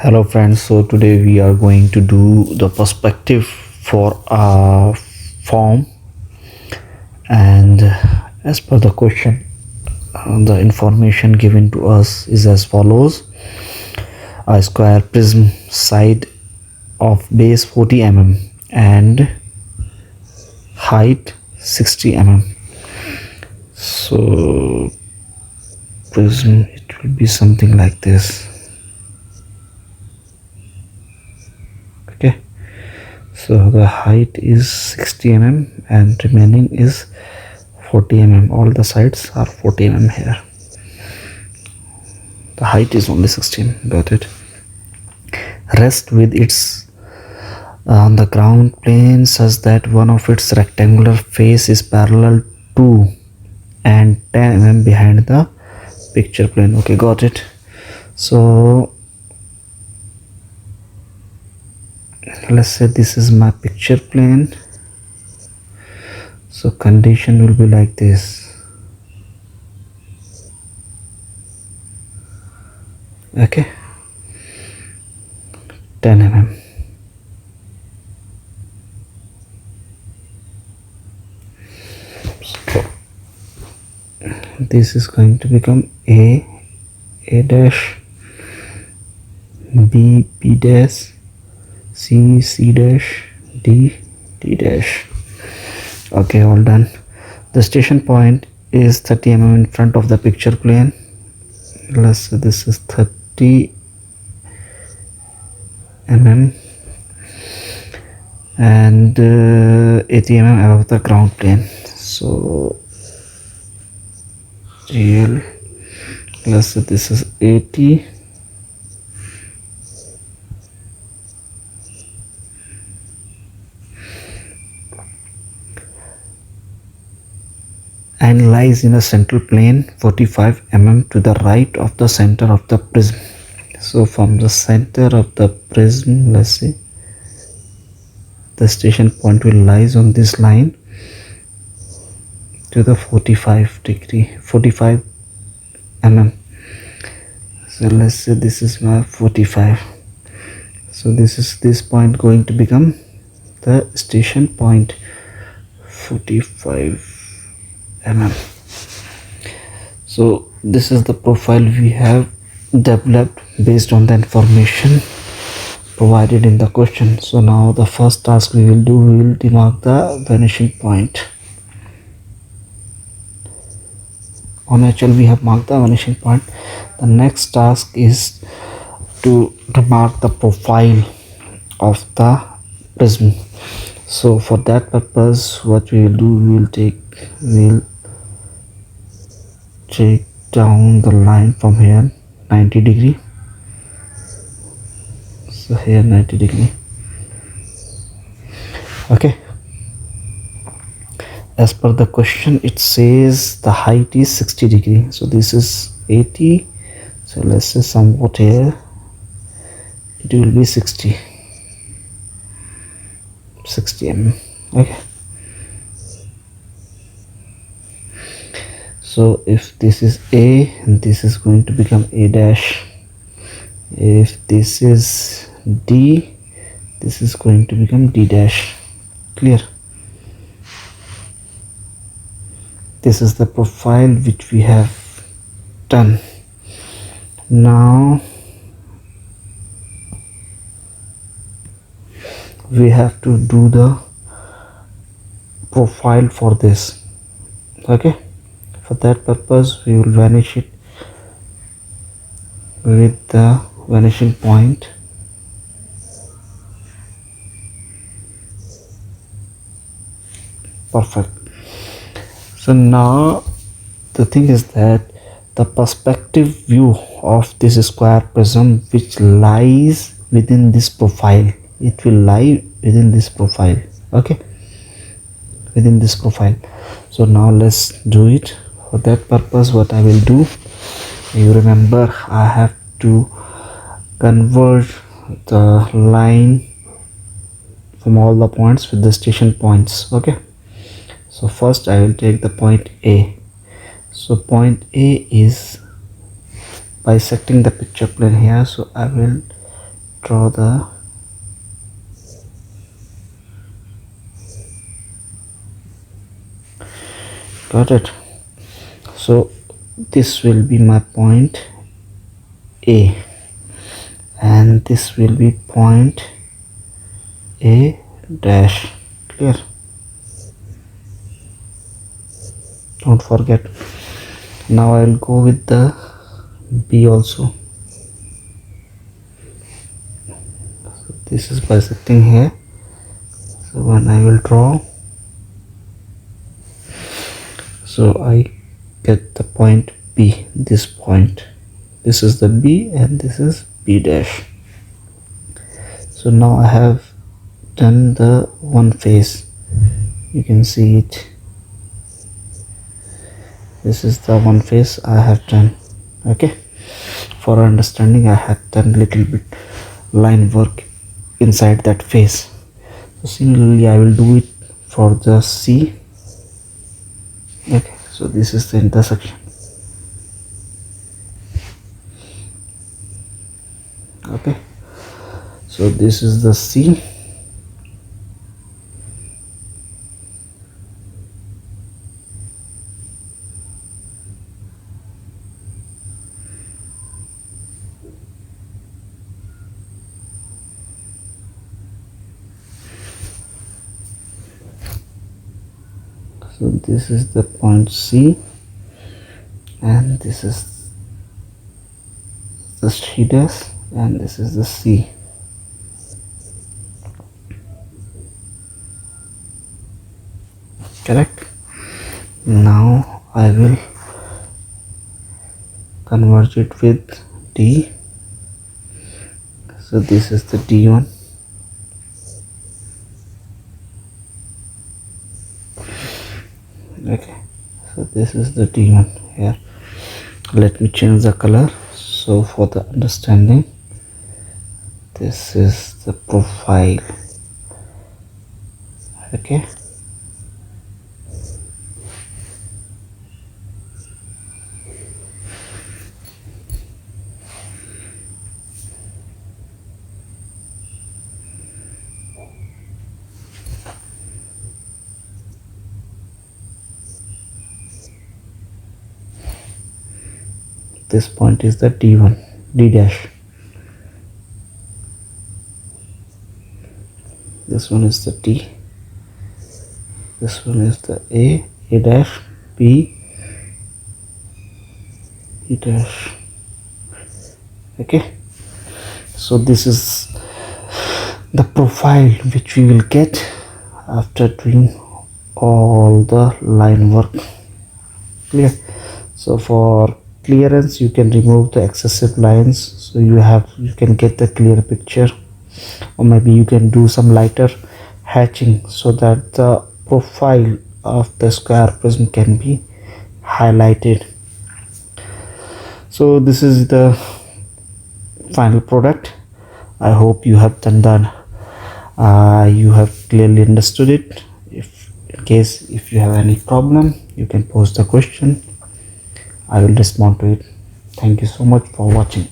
Hello friends, so today we are going to do the perspective for a form, and as per the question, the information given to us is as follows: a square prism side of base 40 mm and height 60 mm. So prism, it will be something like this. Okay, so the height is 60 mm and remaining is 40 mm. All the sides are 40 mm here. The height is only 60 mm. Got it. Rest with its on the ground plane such that one of its rectangular face is parallel to and 10 mm behind the picture plane. Okay, got it. So let's say this is my picture plane. So condition will be like this. Okay, 10 mm. So this is going to become A dash, B dash, C dash, D dash. Okay, all done. The station point is 30 mm in front of the picture plane. Let's say this is 30 mm and 80 mm above the ground plane. So real, let's say this is 80 and lies in a central plane 45 mm to the right of the center of the prism. So from the center of the prism, let's see, the station point will lies on this line to the 45 mm. So let's say this is my 45. So this point going to become the station point 45 mm. So this is the profile we have developed based on the information provided in the question. So now the first task we will do, we will demark the vanishing point. On HL we have marked the vanishing point. The next task is to mark the profile of the prism. So for that purpose, what we will do, we will take down the line from here 90 degree. So here 90 degree. Okay, as per the question it says the height is 60 degree, so this is 80, so let's say somewhat here it will be 60 mm. Okay, so if this is A, and this is going to become A dash. If this is D, this is going to become D dash. Clear? This is the profile which we have done. Now we have to do the profile for this. Okay, for that purpose we will vanish it with the vanishing point. Perfect. So now the thing is that the perspective view of this square prism which lies within this profile, it will lie within this profile. Okay, within this profile. So now let's do it. For that purpose, what I will do, you remember I have to convert the line from all the points with the station points. Okay, so first I will take the point A. So point A is bisecting the picture plane here, so I will draw the got it. So this will be my point A, and this will be point A dash. Clear? Don't forget. Now I will go with the B also. So this is bisecting here. So when I will draw, so I get the point B, this point. This is the B and this is B dash. So now I have done the one face. You can see it. This is the one face I have done. Okay, for understanding, I had done little bit line work inside that face. So similarly I will do it for the C. Okay, so this is the intersection. Okay, so this is the C. So this is the point C, and this is the C dash, and this is the C. Correct? Now I will converge it with D. So this is the D1. Okay, so this is the D1 here. Let me change the color so for the understanding. This is the profile. Okay, this point is the D1, D dash. This one is the T. This one is the A dash, B dash. Okay, so this is the profile which we will get after doing all the line work. Clear? So for clearance, you can remove the excessive lines, so you can get the clear picture, or maybe you can do some lighter hatching so that the profile of the square prism can be highlighted. So this is the final product. I hope you have done that. You have clearly understood it. If in case if you have any problem, you can post the question. I will respond to it. Thank you so much for watching.